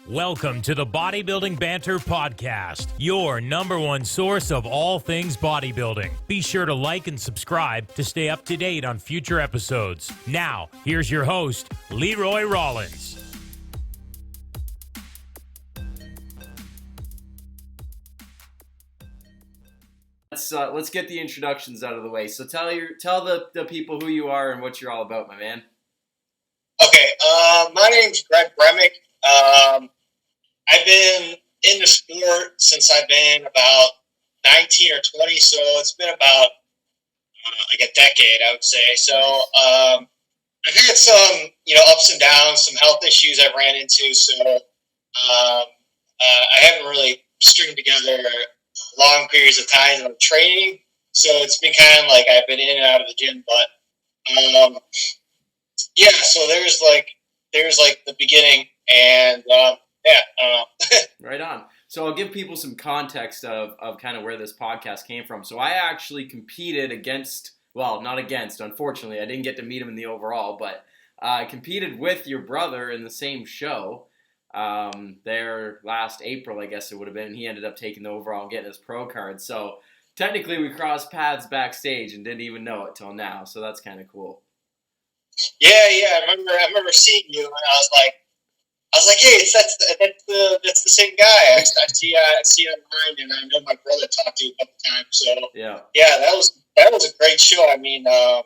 Welcome to the Bodybuilding Banter podcast, your number one source of all things bodybuilding. Be sure to like and subscribe to stay up to date on future episodes. Now, here's your host, Leroy Rollins. Let's get the introductions out of the way. So tell the people who you are and what you're all about, my man. Okay, my name's Greg Bremec. I've been in the sport since I've been about 19 or 20, so it's been about like a decade, I would say. So I've had some, ups and downs, some health issues I've ran into. So I haven't really stringed together long periods of time of training. So it's been kind of like I've been in and out of the gym, but yeah. So there's the beginning, and Right on. So I'll give people some context of kind of where this podcast came from. So I actually competed unfortunately, I didn't get to meet him in the overall, but I competed with your brother in the same show there last April, I guess it would have been. He ended up taking the overall and getting his pro card. So technically we crossed paths backstage and didn't even know it till now. So that's kind of cool. Yeah. I remember seeing you, and I was like, hey, that's the same guy. I see online, and I know my brother talked to you a couple times. So yeah, that was a great show. I mean, I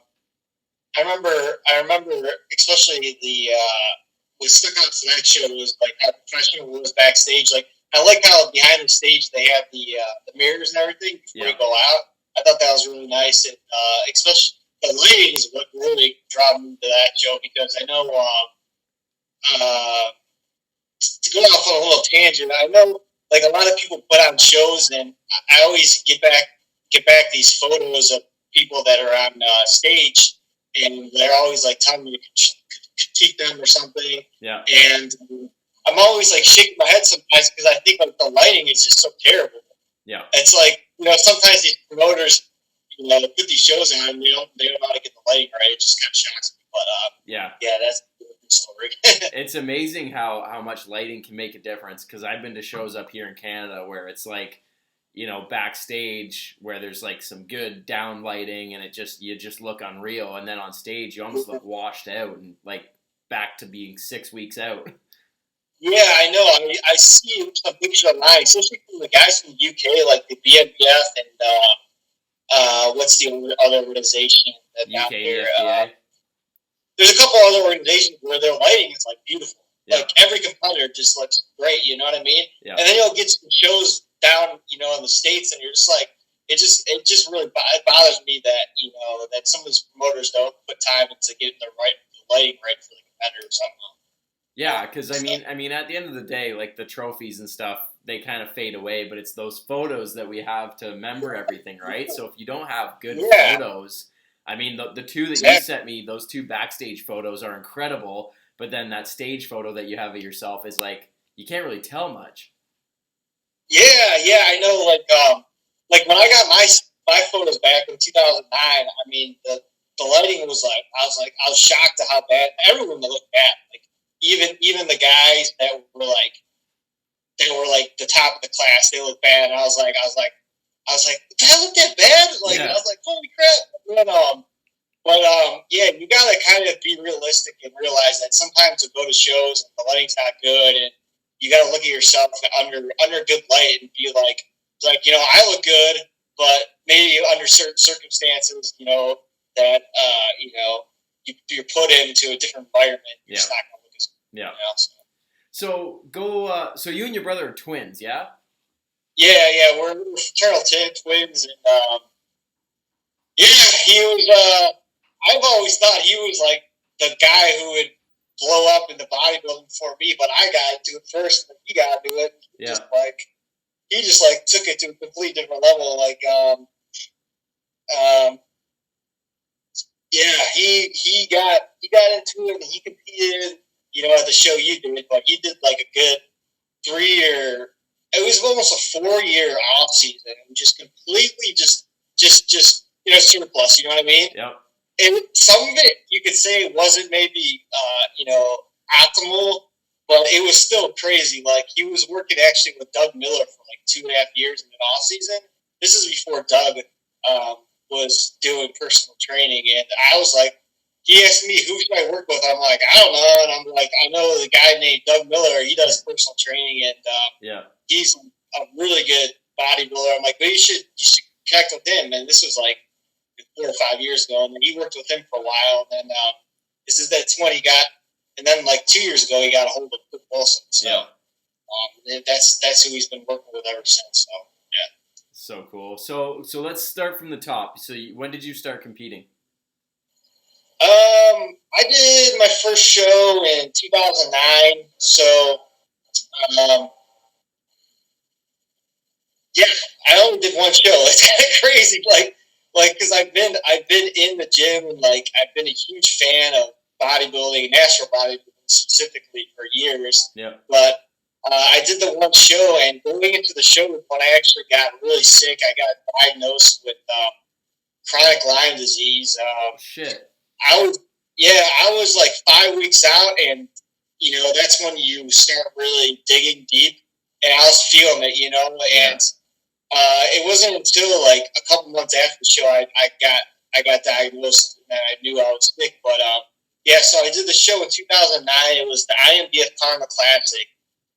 remember especially what stuck out to that show was like how professional it was backstage. Like I like how behind the stage they have the mirrors and everything before you go out. I thought that was really nice, and especially the lighting is what really drew me to that show, because I know. To go off on a little tangent, I know like a lot of people put on shows, and I always get back these photos of people that are on stage, and they're always like telling me to critique them or something. Yeah. And I'm always like shaking my head sometimes because I think like the lighting is just so terrible. Yeah. It's like sometimes these promoters put these shows on, and they don't know how to get the lighting right. It just kind of shocks me. But that's story. It's amazing how much lighting can make a difference, because I've been to shows up here in Canada where it's like, backstage where there's like some good down lighting and you just look unreal, and then on stage you almost look washed out and like back to being 6 weeks out. Yeah, I know. I mean, I see some pictures online, especially from the guys from the UK, like the BNBF and what's the other organization down there? There's a couple other organizations where their lighting is like beautiful. Yeah. Like every competitor just looks great, you know what I mean? Yeah. And then you'll get some shows down, in the States, and you're just like, it just really bothers me that, that some of these promoters don't put time into getting the lighting right for the competitor or something. Yeah, because I mean, at the end of the day, like the trophies and stuff, they kind of fade away, but it's those photos that we have to remember everything, right? So if you don't have good photos, I mean, the two that you sent me, those two backstage photos are incredible, but then that stage photo that you have of yourself is like, you can't really tell much. Yeah, I know. Like when I got my photos back in 2009, I mean, the lighting was like, I was shocked at how bad everyone looked bad. Like even the guys that were like the top of the class, they looked bad. And I was like, did I look that bad? Like, yeah. I was like, holy crap. Yeah, you gotta kind of be realistic and realize that sometimes you go to shows and the lighting's not good, and you gotta look at yourself under good light and be like, I look good, but maybe under certain circumstances, that you're put into a different environment. You're just not gonna look as good. Yeah. So you and your brother are twins, yeah? Yeah, we're fraternal twins, and he was. I've always thought he was like the guy who would blow up in the bodybuilding for me, but I got to do it first, and he got to do it. Yeah. He just took it to a completely different level. He got into it, and he competed, at the show you did, but he did like a good 3 year. It was almost a 4 year off season, and just completely just surplus. You know what I mean? Yeah. And some of it you could say wasn't maybe optimal, but it was still crazy. Like, he was working actually with Doug Miller for like 2.5 years in the off season. This is before Doug was doing personal training, and I was like, he asked me, who should I work with? I'm like, I don't know. And I'm like, I know the guy named Doug Miller. He does personal training, and he's a really good bodybuilder. I'm like, but you should connect with him. And this was like 4 or 5 years ago. And then he worked with him for a while. And then that's when he got, and then like 2 years ago, he got a hold of Chris Wilson. So that's who he's been working with ever since. So, yeah. So cool. So let's start from the top. So when did you start competing? I did my first show in 2009. So, yeah, I only did one show. It's kind of crazy, like because I've been in the gym, and like I've been a huge fan of bodybuilding, natural bodybuilding specifically, for years. Yeah. But I did the one show, and going into the show when I actually got really sick, I got diagnosed with chronic Lyme disease. Shit. I was like 5 weeks out, and that's when you start really digging deep, and I was feeling it, and it wasn't until like a couple months after the show I got diagnosed and I knew I was sick. But so I did the show in 2009. It was the IMBF Karma Classic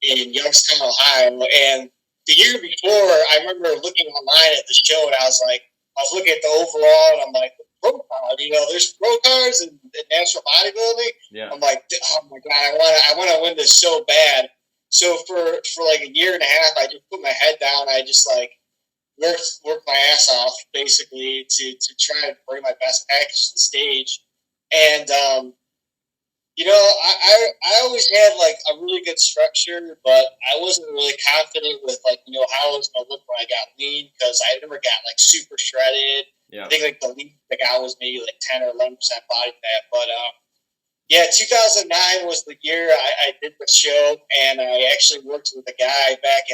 in Youngstown, Ohio, and the year before, I remember looking online at the show, and I was looking at the overall, and I'm like, pro card, there's pro cards in natural bodybuilding. Yeah. I'm like, oh my god, I want to win this so bad. So for like a year and a half, I just put my head down. I just like worked my ass off basically to try and bring my best package to the stage. And I always had like a really good structure, but I wasn't really confident with like how I was gonna look when I got lean, because I never got like super shredded. Yeah. I think like the lean I got was maybe like 10 or 11% body fat. But 2009 was the year I did the show, and I actually worked with a guy back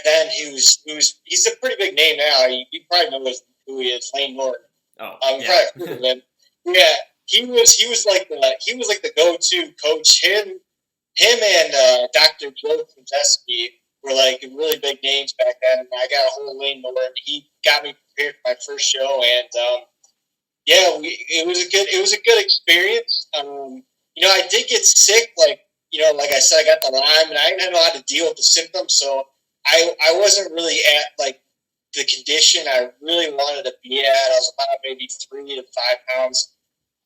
then. He's a pretty big name now. You probably know who he is, Lane Norton. Oh, probably heard of him. Yeah, he was like the go-to coach. Him and Dr. Joe Kondeski were like really big names back then. And I got a hold of Lane Norton. He got me prepared for my first show, and it was a good experience. I did get sick, like I said, I got the Lyme, and I didn't know how to deal with the symptoms, so I wasn't really at like the condition I really wanted to be at. I was about maybe 3 to 5 pounds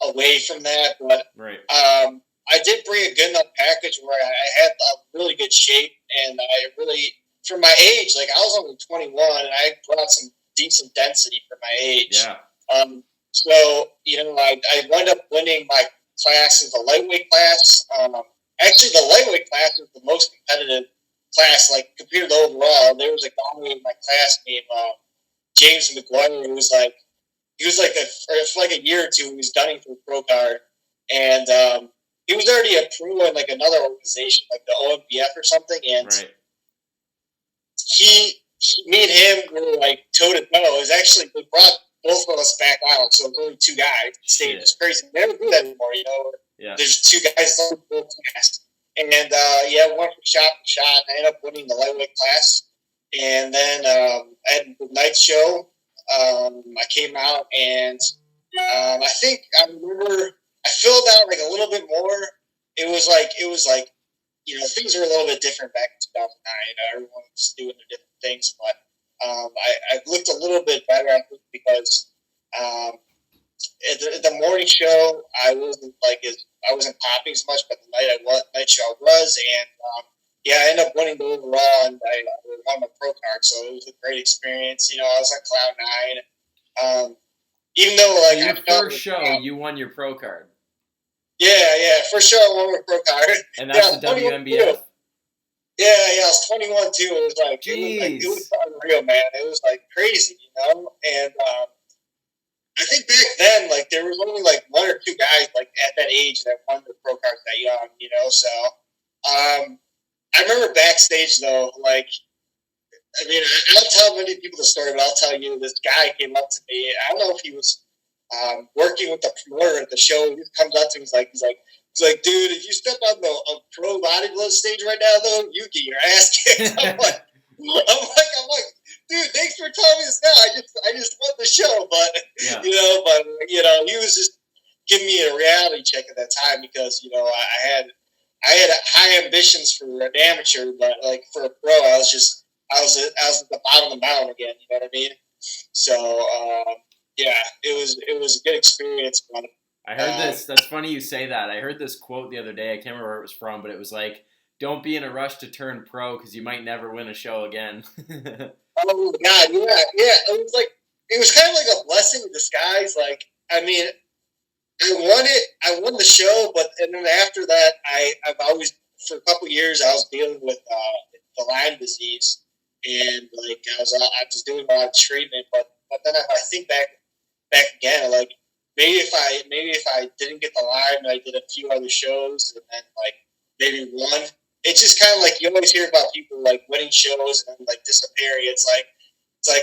away from that, but right. I did bring a good enough package where I had a really good shape, and I really, for my age, like I was only 21, and I brought some decent density for my age. Yeah. So, I wound up winning my class in the lightweight class. Actually, the lightweight class was the most competitive class, like, compared to overall. There was a guy in my class named James McGuire, who was like, for like a year or two, he was gunning for a pro card. And he was already a pro in, like, another organization, like the OMBF or something. And me and him were, like, toe-to-toe. It was actually, they brought both of us back out, so it was only 2 guys. It was crazy. They never do that anymore, Yeah. There's 2 guys on both class. And, went from shot to shot, and I ended up winning the lightweight class. And then I had the night show. I came out, and I think I remember I filled out like a little bit more. It was like things were a little bit different back in 2009. Everyone was doing their different things, but I looked a little bit better, I think, because at the morning show I wasn't popping as much, but the night show I was, and I ended up winning the overall, and I won my pro card, so it was a great experience. I was on cloud 9. Even though your first show, you won your pro card. Yeah, first show I won my pro card, and that's the WMBF. Yeah, I was 21 too. It was like it was unreal, man. It was like crazy, And I think back then, like there was only like 1 or 2 guys like at that age that won the pro cards that young, So I remember backstage though, like I don't tell many people the story, but I'll tell you. This guy came up to me. I don't know if he was working with the promoter at the show. He comes up to me. He's like, It's like, dude, if you step on the pro bodybuilding stage right now, though, you get your ass kicked. I'm like, dude, thanks for telling me this now. I just won the show, but he was just giving me a reality check at that time because I had high ambitions for an amateur, but like for a pro, I was at the bottom of the mountain again. You know what I mean? So it was a good experience. But I heard this. That's funny you say that. I heard this quote the other day. I can't remember where it was from, but it was like, "Don't be in a rush to turn pro because you might never win a show again." Oh God, yeah. It was kind of like a blessing in disguise. Like, I mean, I won the show, and then after that, I've always for a couple of years I was dealing with the Lyme disease, and like I was doing a lot of treatment, but then I think back again, like. Maybe if I didn't get the Lyme, I did a few other shows, and then like maybe one. It's just kind of like you always hear about people like winning shows and then like disappearing. It's like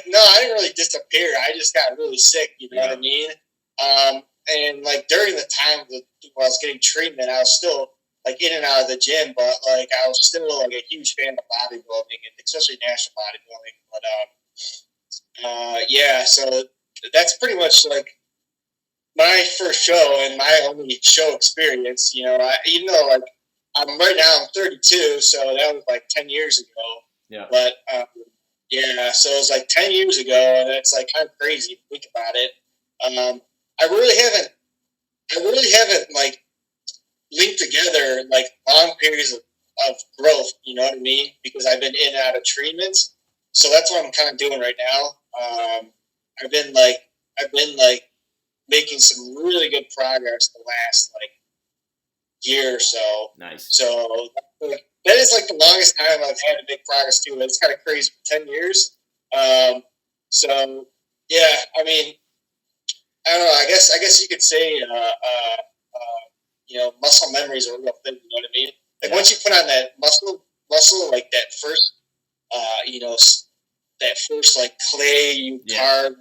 no, I didn't really disappear. I just got really sick. You know what I mean? And like during the time when I was getting treatment, I was still like in and out of the gym, but like I was still like a huge fan of bodybuilding, and especially national bodybuilding. But so that's pretty much like my first show and my only show experience. Even though like I'm 32, so that was like 10 years ago. Yeah. But so it was like 10 years ago, and it's like kind of crazy to think about it. I really haven't like linked together like long periods of growth. You know what I mean? Because I've been in and out of treatments, so that's what I'm kind of doing right now. I've been making some really good progress the last like year or so. Nice. So that is like the longest time I've had to make progress too. It's kind of crazy for 10 years. So yeah, I mean, I don't know. I guess you could say, muscle memory is a real thing. You know what I mean? Like once you put on that muscle, like that first, that first like clay you carve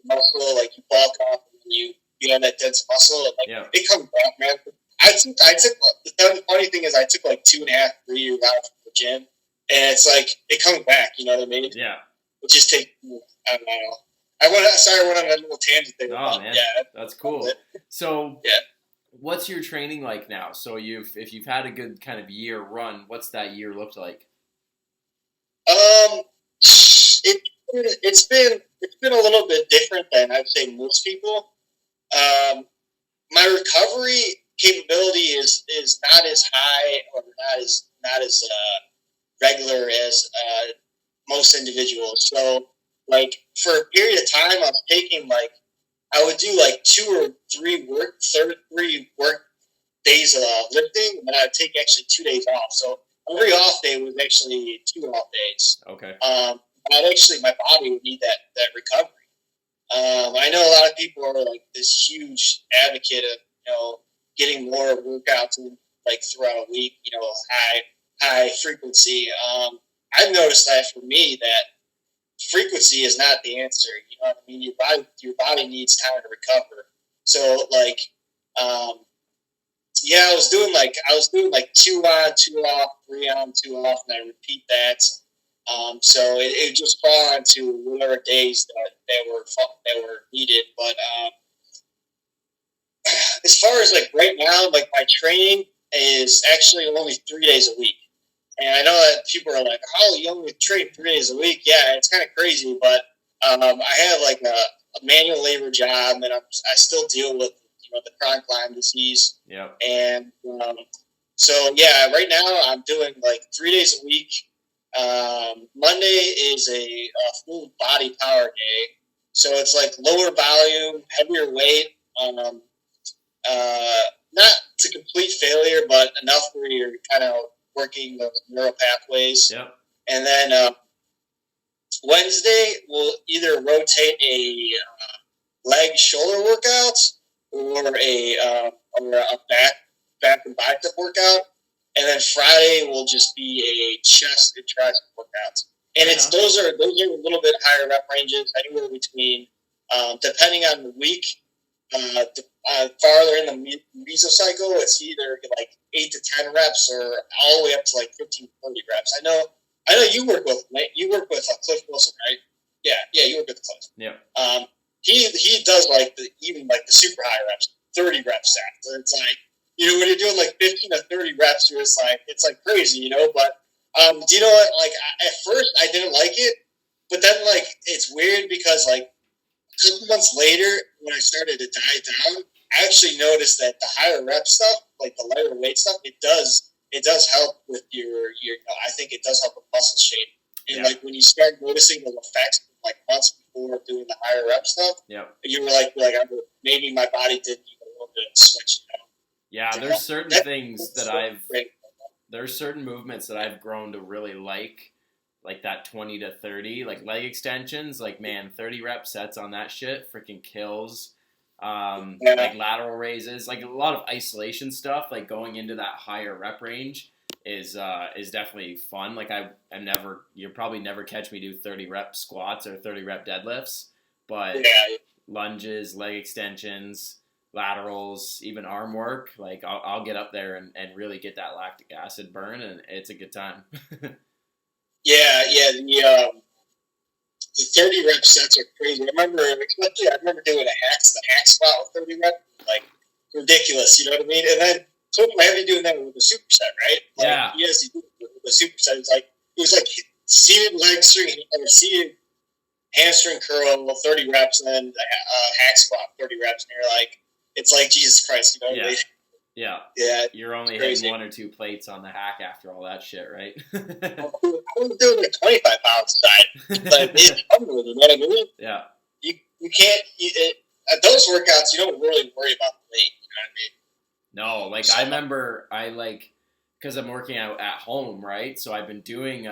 muscle, like you bulk up. You have that dense muscle, and it comes back, man. I took the funny thing is I took like 2.5, 3 years out from the gym, and it's like it comes back. You know what I mean? Yeah. It just takes. I don't know. I went on a little tangent there. Oh man, that's cool. So what's your training like now? So if you've had a good kind of year run, what's that year looked like? It's been a little bit different than I'd say most people. My recovery capability is not as high or not as regular as most individuals. So like for a period of time, I was taking like I would do like 2 or 3 work days of lifting, and then I'd take actually 2 days off. So every off day was actually 2 off days. Okay. My body would need that recovery. I know a lot of people are like this huge advocate of getting more workouts in, like throughout a week, high frequency. I've noticed that for me that frequency is not the answer. You know what I mean? Your body needs time to recover. So like, I was doing like 2 on, 2 off, 3 on, 2 off, and I repeat that. So it just fall into whatever days that were needed. But as far as like right now, like my training is actually only 3 days a week. And I know that people are like, "Oh, you only train 3 days a week?" Yeah, it's kind of crazy, but I have like a manual labor job, and I still deal with the chronic Lyme disease. Yeah. And right now I'm doing like 3 days a week. Monday is a full body power day, so it's like lower volume, heavier weight. Not to complete failure, but enough where you're kind of working the neural pathways. Yep. And then Wednesday we'll either rotate a leg shoulder workout or a back and bicep workout. And then Friday will just be a chest and tricep workout. And those are a little bit higher rep ranges, anywhere between, depending on the week, farther in the mesocycle, it's either like 8 to 10 reps or all the way up to like 15 to 30 reps. I know you work with Cliff Wilson, right? Yeah, you work with Cliff. Yeah. He does like the super high reps, 30 reps set. So it's like, when you're doing like 15 to 30 reps, it's like crazy, But do you know what? Like at first I didn't like it, but then like it's weird because like a couple months later when I started to diet down, I actually noticed that the higher rep stuff, like the lighter weight stuff, it does help with your I think it does help with muscle shape. And like when you start noticing the effects like months before doing the higher rep stuff, you were like maybe my body did need a little bit of switch. Yeah, there's certain certain movements that I've grown to really like that 20 to 30, like leg extensions, like man, 30 rep sets on that shit freaking kills. Like lateral raises, like a lot of isolation stuff, like going into that higher rep range is definitely fun. Like you'll probably never catch me do 30 rep squats or 30 rep deadlifts, but lunges, leg extensions, laterals, even arm work, like I'll get up there and really get that lactic acid burn, and it's a good time. The 30 rep sets are crazy. I remember doing the hack squat with 30 rep, like ridiculous, you know what I mean? And then Cliff had me doing that with the superset, right? Like, yeah. Yes, he did with the superset. It was like seated leg string or seated hamstring curl 30 reps, and then hack squat 30 reps, and you're like, it's like Jesus Christ, you know what I mean? Yeah. You're only hitting 1 or 2 plates on the hack after all that shit, right? I was doing like 25 pounds side, but it's humbling, you know what I mean? Yeah. You can't, at those workouts, you don't really worry about the weight, you know what I mean? No, like I remember because I'm working out at home, right? So I've been doing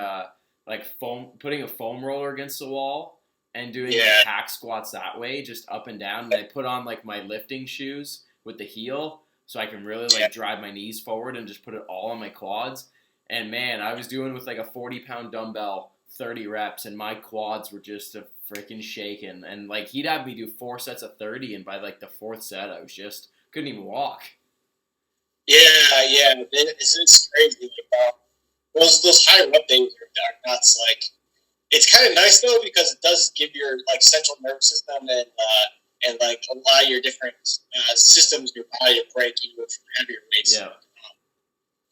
putting a foam roller against the wall and doing like hack squats that way, just up and down. And I put on like my lifting shoes with the heel, so I can really like drive my knees forward and just put it all on my quads. And man, I was doing with like a 40-pound dumbbell, 30 reps, and my quads were just a freaking shaking. And like he'd have me do 4 sets of 30, and by like the 4th set, I was just couldn't even walk. Yeah, it's crazy. Those high rep days are nuts. Like, it's kind of nice though because it does give your like central nervous system and like allow your different systems, your body to break even with heavier weights.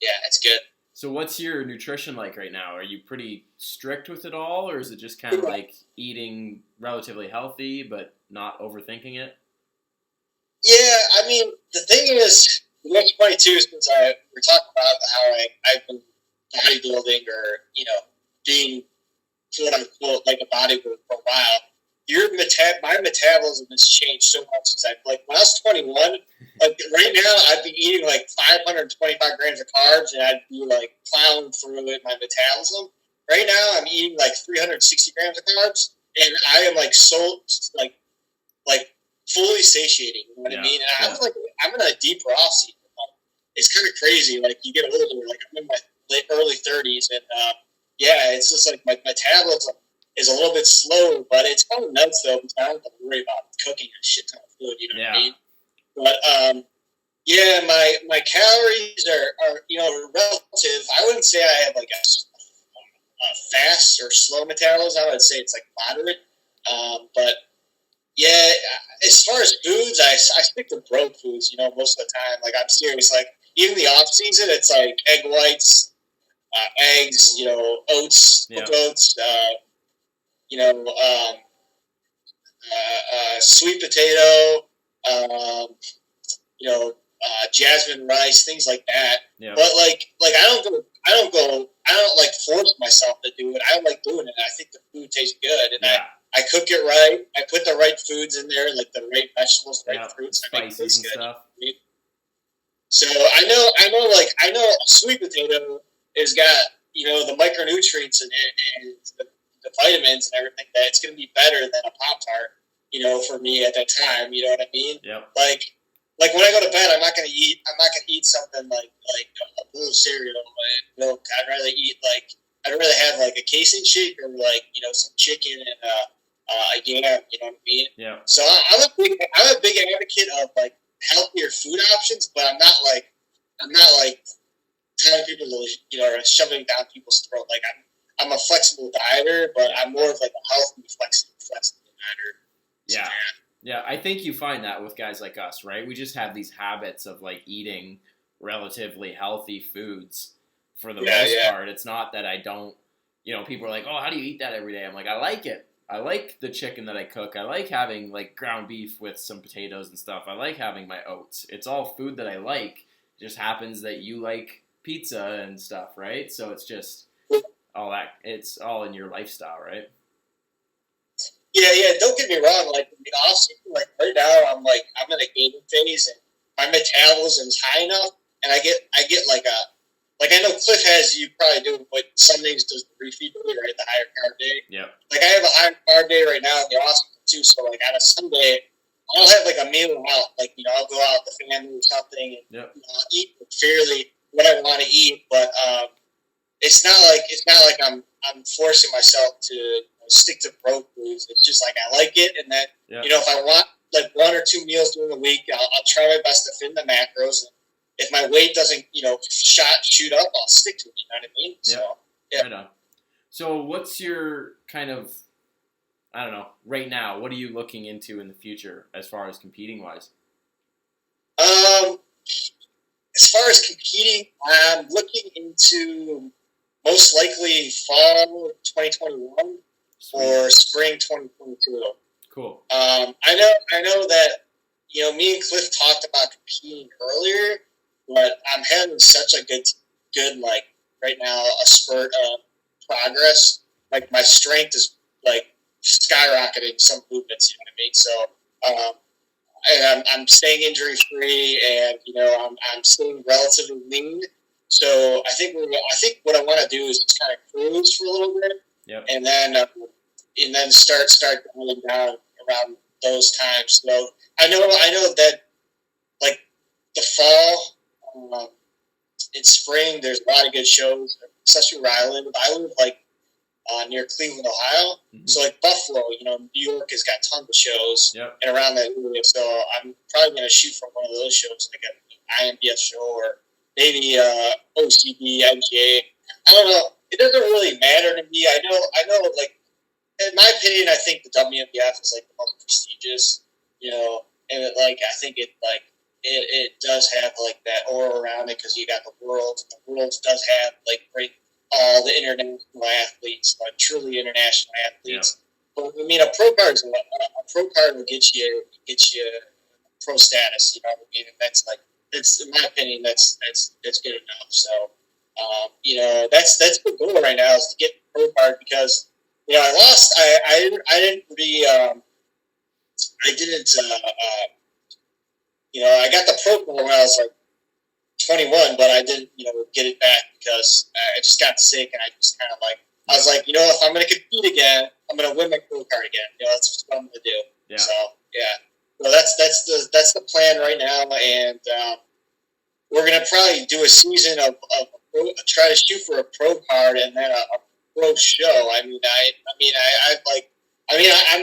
Yeah, it's good. So what's your nutrition like right now? Are you pretty strict with it all, or is it just kind of like eating relatively healthy but not overthinking it? Yeah, I mean, the thing is, the next point too, since we're talking about how I've been bodybuilding or, being quote unquote like a bodybuilder for a while, my metabolism has changed so much since when I was 21, like right now I'd be eating like 525 grams of carbs and I'd be like plowing through it, my metabolism. Right now I'm eating like 360 grams of carbs and I am like so like fully satiating, you know what I mean? And I'm in a deeper off season. It's kind of crazy. Like you get older, like I'm in my early 30s, and it's just like my metabolism is a little bit slow, but it's kind of nuts though because I don't have to worry about cooking a shit ton of food. You know what I mean? But my calories are relative. I wouldn't say I have like a fast or slow metabolism. I would say it's like moderate. But yeah, as far as foods, I stick to bro foods, most of the time. Like, I'm serious. Like, even the off season, it's like egg whites, eggs, oats, cooked oats, sweet potato, jasmine rice, things like that. Yeah. But I don't like force myself to do it. I like doing it. I think the food tastes good, and I cook it right. I put the right foods in there, like the right vegetables, the right fruits. I make it taste good. Stuff. So I know a sweet potato has got the micronutrients in it and the vitamins and everything that it's going to be better than a Pop-Tart, for me at that time. You know what I mean? Yep. Like when I go to bed, I'm not gonna eat something like a bowl of cereal and milk. I'd rather have like a casein shake or some chicken and yam. You know what I mean? Yeah. So I'm a big advocate of like healthier food options, but I'm not like telling people to, you know, or shoving down people's throat. Like I'm a flexible dieter, but I'm more of like a healthy, flexible dieter. Yeah. Yeah, I think you find that with guys like us, right? We just have these habits of like eating relatively healthy foods for the most part. It's not that I don't, you know, people are like, oh, how do you eat that every day? I'm like, I like it. I like the chicken that I cook. I like having like ground beef with some potatoes and stuff. I like having my oats. It's all food that I like. It just happens that you like pizza and stuff, right? So it's just all that. It's all in your lifestyle, right? Yeah. Don't get me wrong. Like also, like right now, I'm in a gaining phase, and my metabolism's high enough, and I get like I know Cliff has, you probably do, but some days does the refeed day, right? The higher carb day. Yeah. Like I have a higher carb day right now in the off too. So like on a Sunday, I'll have like a meal out. Like, you know, I'll go out with the family or something and you know, eat fairly what I want to eat. But it's not like I'm forcing myself to stick to bro foods. It's just like I like it, and then you know, if I want like 1 or 2 meals during the week, I'll try my best to fit in the macros. And if my weight doesn't, you know, shoot up, I'll stick to it. You know what I mean? So yeah. Right on. So what's your kind of, I don't know, right now, what are you looking into in the future as far as competing wise? As far as competing, I'm looking into most likely fall 2021 or spring 2022. Cool. I know that, you know, me and Cliff talked about competing earlier, but I'm having such a good like right now a spurt of progress. Like my strength is like skyrocketing some movements. You know what I mean? So, and I'm staying injury free, and you know I'm staying relatively lean. So I think what I want to do is just kind of cruise for a little bit, and then start going down around those times. So I know that like the fall, in spring, there's a lot of good shows, especially where I live. I live like near Cleveland, Ohio. Mm-hmm. So like Buffalo, you know, New York has got tons of shows and around that area. So I'm probably going to shoot for one of those shows, like an IMBF show or maybe OCB, IGA. I don't know. It doesn't really matter to me. I know. Like in my opinion, I think the WMBF is like the most prestigious. You know, and I think it does have like that aura around it because you got the Worlds. And the Worlds does have like great all the international athletes, like truly international athletes. Yeah. But I mean, a pro card will get you pro status. You know what I mean? And that's like, it's in my opinion, that's good enough. So, you know, that's the goal right now is to get the pro card because you know I lost. You know, I got the pro card when I was like 21, but I didn't, you know, get it back because I just got sick, and I just kind of like, I was like, you know, if I'm going to compete again, I'm going to win my pro card again. You know, that's what I'm going to do. Yeah. So yeah, so that's the plan right now, and we're going to probably do a season of try to shoot for a pro card and then a pro show. I'm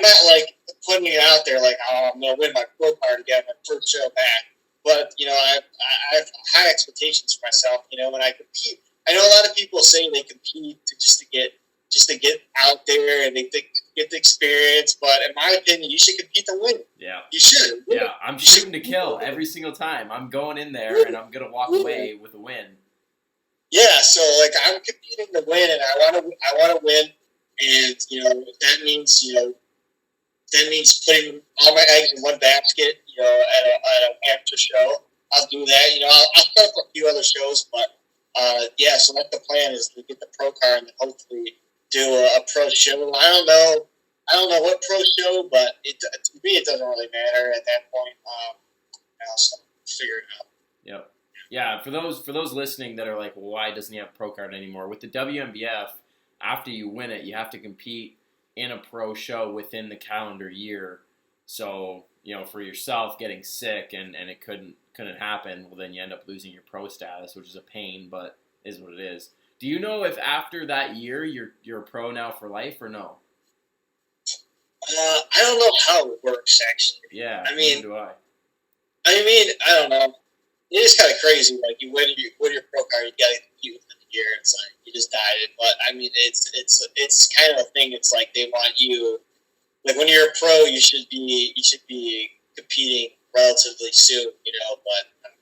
not like putting it out there like, oh, I'm going to win my pro card again, my first show back. But, you know, I have high expectations for myself, you know, when I compete. I know a lot of people say they compete just to get out there and they get the experience, but in my opinion, you should compete to win. Yeah. You should. Yeah, I'm shooting to kill every single time. I'm going in there and I'm going to walk away with a win. Yeah, so like I'm competing to win, and I want to win, and you know that means putting all my eggs in one basket. You know, at an amateur show, I'll do that. You know, I'll start a few other shows, but yeah. So that's the plan is to get the pro card and hopefully do a pro show. I don't know what pro show, but to me it doesn't really matter at that point. I'll figure it out. Yep. Yeah, for those listening that are like, well, why doesn't he have a pro card anymore? With the WMBF, after you win it, you have to compete in a pro show within the calendar year. So, you know, for yourself getting sick and it couldn't happen, well, then you end up losing your pro status, which is a pain, but is what it is. Do you know if after that year you're a pro now for life or no? I don't know how it works, actually. Yeah, I mean, neither do I. I don't know. It is kind of crazy. Like, you win your pro card, you got to compete within the year. It's like you just died it. But I mean, it's kind of a thing. It's like they want you. Like, when you're a pro, you should be competing relatively soon. But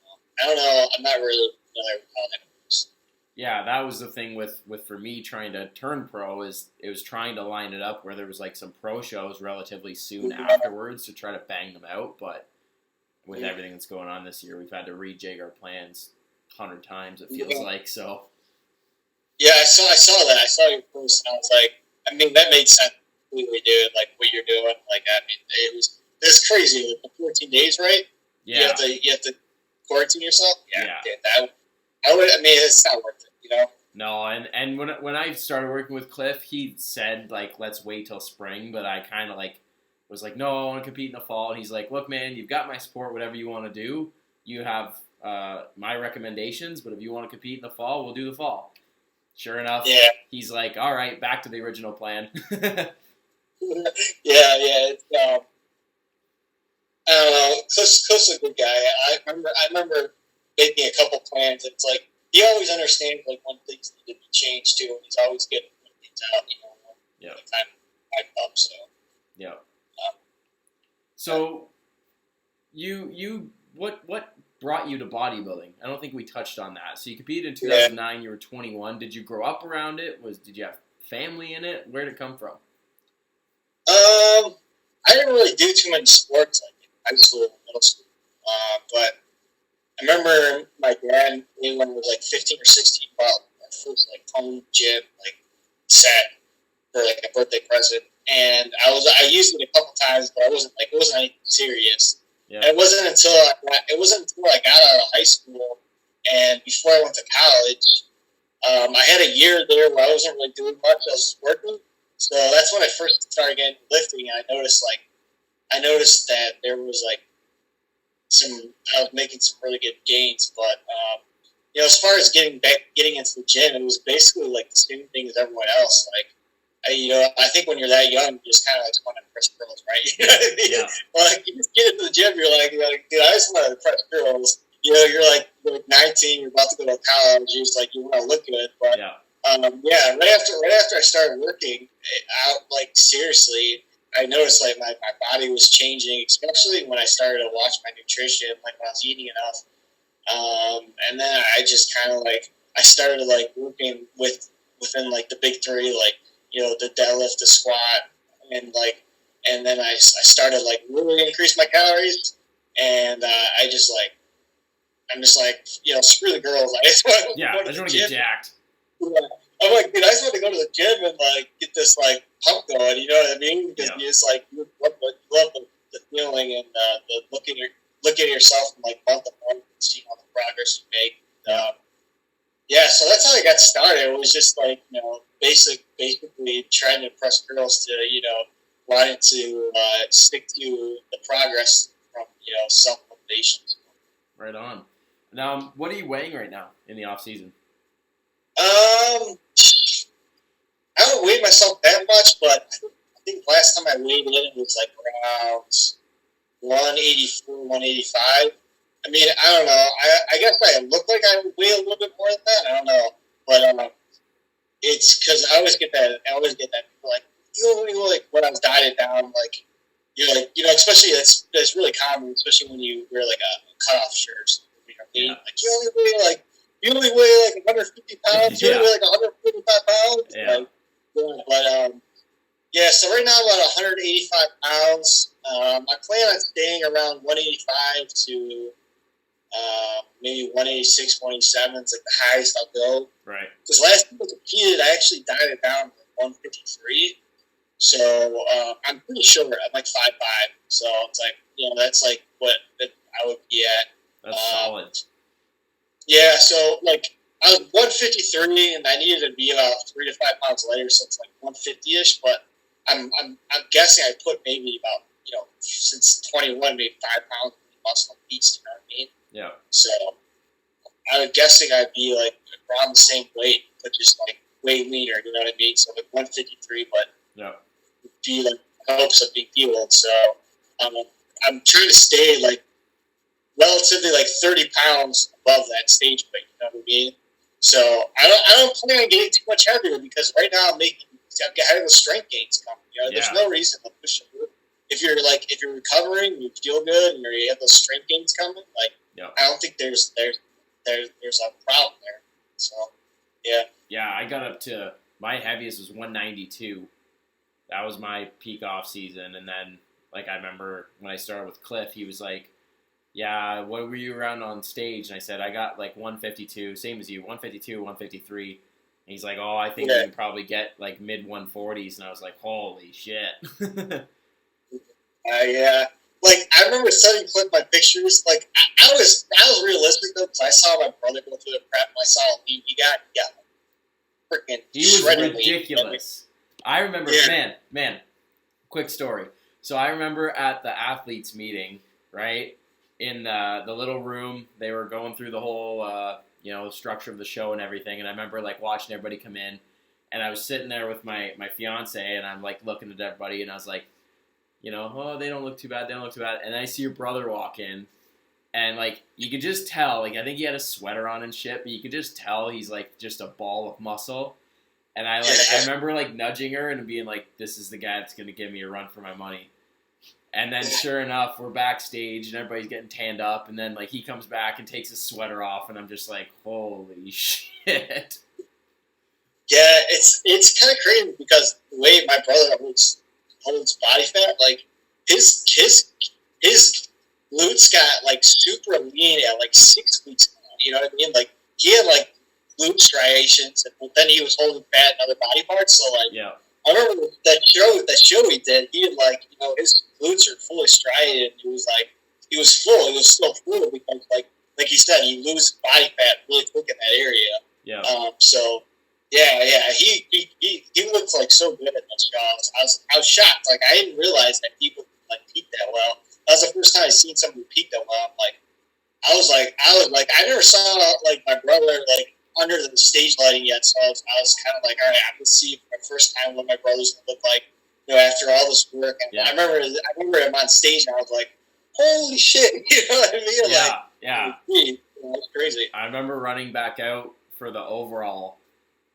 I don't know. I'm not really familiar with how that works. Yeah, that was the thing with for me trying to turn pro is it was trying to line it up where there was like some pro shows relatively soon afterwards to try to bang them out. But with everything that's going on this year, we've had to rejig our plans 100 times. It feels like so. Yeah, I saw that. I saw your post, and I was like, I mean, that made sense. Completely, dude. Like what you're doing. Like, I mean, it's crazy. Like, the 14 days, right? Yeah. You have to quarantine yourself. Yeah. Dude, I mean, it's not worth it. No, and when I started working with Cliff, he said like let's wait till spring, but I kind of like was like no, I want to compete in the fall. And he's like, look, man, you've got my support. Whatever you want to do, you have my recommendations. But if you want to compete in the fall, we'll do the fall. Sure enough, he's like, all right, back to the original plan. Yeah. It's, I don't know. Cliff's a good guy. I remember making a couple plans. It's like he always understands like when things need to be changed too, and he's always good at putting things out. Yeah. When the time comes. So. Yeah. So, you what brought you to bodybuilding? I don't think we touched on that. So you competed in 2009. You were 21. Did you grow up around it? Did you have family in it? Where did it come from? I didn't really do too many sports like in high school and middle school. But I remember my dad, when I was like 15 or 16, bought my first like home gym like set for like a birthday present, and I used it a couple times, but it wasn't anything serious. Yeah. And it wasn't until I got out of high school and before I went to college, I had a year there where I wasn't really doing much. I was just working. So that's when I first started getting lifting, and I noticed that there was like I was making some really good gains. But as far as getting into the gym, it was basically like the same thing as everyone else. Like, I think when you're that young, you just kind of like want to press girls, right? You know what I mean? Yeah. Like, you just get into the gym, you're like, dude, I just want to press girls. You're like 19, you're about to go to college, you just like you want to look good, but. Yeah. Right after I started working out, like seriously, I noticed like my body was changing, especially when I started to watch my nutrition, like when I was eating enough. And then I just kind of like I started like working within like the big three, like the deadlift, the squat, and then I started like really increase my calories, and I'm just like screw the girls. I just want to get jacked. Yeah. I'm like, dude, I just want to go to the gym and like get this like pump going. You know what I mean? Because you just like you love the feeling and the looking at yourself from like month to month and seeing all the progress you make. So that's how I got started. It was just like basically trying to impress girls to wanting to stick to the progress from self motivation. Right on. Now, what are you weighing right now in the off season? I don't weigh myself that much, but I think last time I weighed in, it was like around 184, 185. I mean, I don't know. I guess I look like I weigh a little bit more than that. I don't know, but it's because I always get that. Like like when I was dieted down, like you're like especially that's really common, especially when you wear like a cutoff shirt or something. You know what I mean? Like you only weigh like 150 pounds. You only weigh like 145 pounds. So right now I'm about 185 pounds. I plan on staying around 185 to maybe 186, 187 is like the highest I'll go. Right. Because last time I competed, I actually dieted down to 153. So I'm pretty sure I'm like 5'5". So it's like that's like what I would be at. That's solid. Yeah, so like I was 153, and I needed to be about 3 to 5 pounds lighter, so it's like 150-ish. But I'm guessing I put maybe about since 21, maybe 5 pounds of muscle on each. You know what I mean? Yeah. So I'm guessing I'd be like around the same weight, but just like way leaner. You know what I mean? So like 153, but be like helps a big deal. And so I'm trying to stay like relatively like 30 pounds above that stage weight. You know what I mean? So I don't plan on getting too much heavier because right now I'm having the strength gains coming. You know, there's no reason to push it. If you're recovering, you feel good, and you have those strength gains coming, like I don't think there's a problem there. So yeah. Yeah, I got up to my heaviest was 192. That was my peak off season, and then like I remember when I started with Cliff, he was like, "Yeah, what were you around on stage?" And I said, "I got like 152, same as you, 152, 153." And he's like, "Oh, I think you can probably get like mid 140s," and I was like, "Holy shit!" Yeah. Like, I remember sending Cliff my pictures. Like, I was realistic, though, because I saw my brother go through the prep, and I saw he got freaking he was shredded. ridiculous. I remember, man, quick story. So I remember at the athletes meeting, right, in the little room, they were going through the whole, structure of the show and everything, and I remember, like, watching everybody come in, and I was sitting there with my fiance, and I'm, like, looking at everybody, and I was like, oh, they don't look too bad, and then I see your brother walk in, and, like, you could just tell, like, I think he had a sweater on and shit, but you could just tell he's, like, just a ball of muscle, and I remember, like, nudging her and being like, this is the guy that's going to give me a run for my money. And then, sure enough, we're backstage, and everybody's getting tanned up, and then, like, he comes back and takes his sweater off, and I'm just like, holy shit. Yeah, it's kind of crazy, because the way my brother holds body fat, like, his glutes got, like, super lean at, like, 6 weeks now, you know what I mean? Like, he had, like, glute striations, and then he was holding fat in other body parts, so, like, yeah. I remember that show he did. He had, like, his glutes are fully striated. And he was full. He was still full because, like you said, you lose body fat really quick in that area. Yeah. So yeah. He looked like so good at that show. I was shocked. Like, I didn't realize that he would, like, peak that well. That was the first time I seen somebody peak that well. I was like, I never saw, like, my brother, like, under the stage lighting yet, so I was kind of like, all right, I'm gonna see my first time what my brother's gonna look like, after all this work. And I remember him on stage, and I was like, holy shit, you know what I mean? Yeah. It's crazy. I remember running back out for the overall,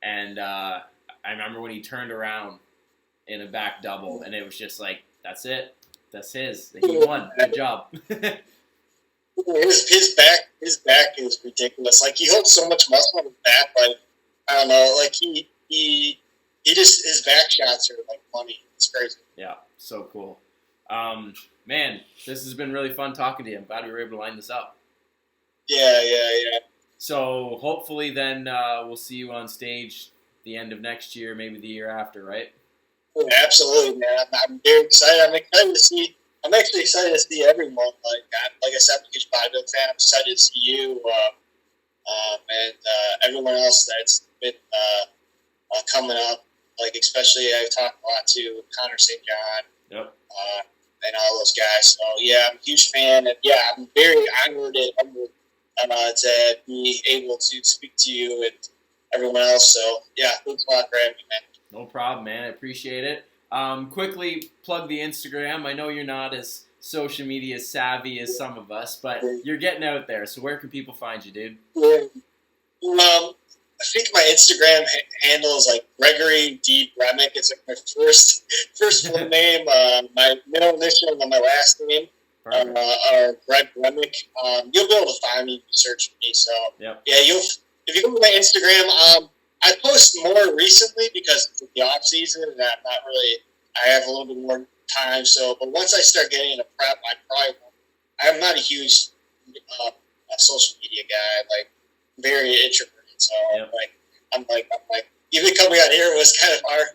and I remember when he turned around in a back double, and it was just like, that's it, that's his. He won. Good job. His back is ridiculous. Like, he holds so much muscle on his back. Like, I don't know. Like, he just, his back shots are like money. It's crazy. Yeah, so cool. Man, this has been really fun talking to you. I'm glad we were able to line this up. Yeah. So hopefully then we'll see you on stage the end of next year, maybe the year after, right? Yeah, absolutely, man. I'm very excited. I'm actually excited to see everyone. Like I said, I'm a huge bodybuilding fan. I'm excited to see you and everyone else that's been coming up. Like, especially, I've talked a lot to Connor St. John. Yep. And all those guys. So, yeah, I'm a huge fan. And, yeah, I'm very honored to be able to speak to you and everyone else. So, yeah, thanks a lot for having me, man. No problem, man. I appreciate it. Quickly plug the Instagram. I know you're not as social media savvy as some of us, but you're getting out there. So where can people find you, dude? I think my Instagram handle is like Gregory D. Bremec. It's like my first full name, my middle initial, and then my last name are Greg Bremec. You'll be able to find me, search for me. So yeah, if you go to my Instagram, I post more recently because it's the off season and I have a little bit more time. So, but once I start getting into prep, I'm not a huge social media guy. Like, very introverted. So I'm like, even coming out here was kind of hard.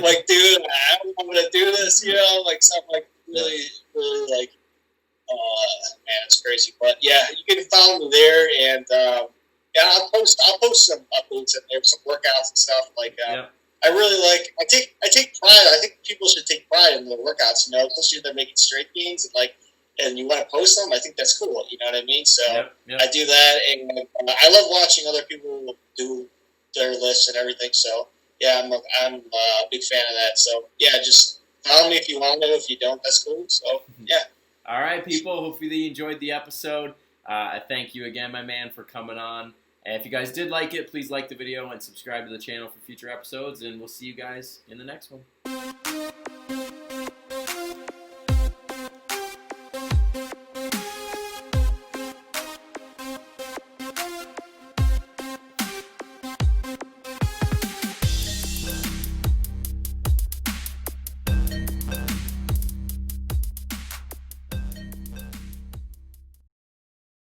Like, dude, I don't know how to do this, like something like really, like, man, it's crazy. But yeah, you can follow me there, and I'll post some updates in there, some workouts and stuff. Like, I really I take pride. I think people should take pride in their workouts, especially if they're making strength gains and you want to post them. I think that's cool. You know what I mean? So I do that, and I love watching other people do their lists and everything. So yeah, I'm a big fan of that. So yeah, just follow me if you want to. If you don't, that's cool. So, yeah. All right, people. Hopefully you enjoyed the episode. I thank you again, my man, for coming on. And if you guys did like it, please like the video and subscribe to the channel for future episodes. And we'll see you guys in the next one.